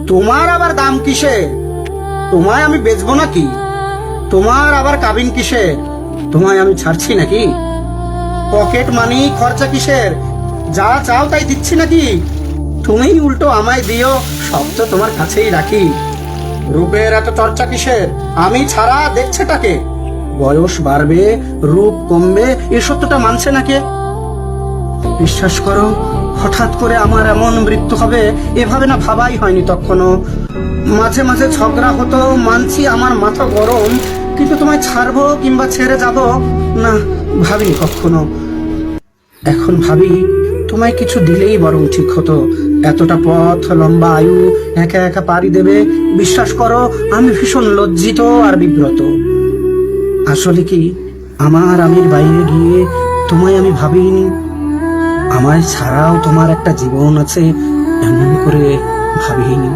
তোমার আবার দাম কিসে? তোমায় আমি বেচবো নাকি? তোমার আবার কাবিন কিসের? তোমায় আমি ছাড়ছি নাকি? পকেট মানি খরচা কিসের? যা চাও তাই দিচ্ছি নাকি? তুমি উল্টো আমায় দিও, সব তো তোমার কাছেই রাখি। রূপের এত চর্চা কিসের? আমি ছাড়া দেখছেটাকে? বয়স বাড়বে, রূপ কমবে, এ সত্যটা মানছে নাকি? বিশ্বাস করো, হঠাৎ করে আমার এমন মৃত্যু হবে এভাবে না ভাবাই হয়নি তখনও। মাঝে মাঝে ঝগড়া হতো, মানছি আমার মাথা গরম, কিন্তু তোমায় ছাড়বো কিংবা ছেড়ে যাব না ভাবিনি কখনো। এখন ভাবি তোমায় কিছু দিলেই বরং ঠিক হতো। এতটা পথ, লম্বা আয়ু একা একা পাড়ি দেবে, বিশ্বাস করো আমি ভীষণ লজ্জিত আর বিব্রত। আসলে কি আমার আমির বাইরে গিয়ে তোমায় আমি ভাবিনি, আমায় ছাড়াও তোমার একটা জীবন আছে এমন করে ভাবিনি।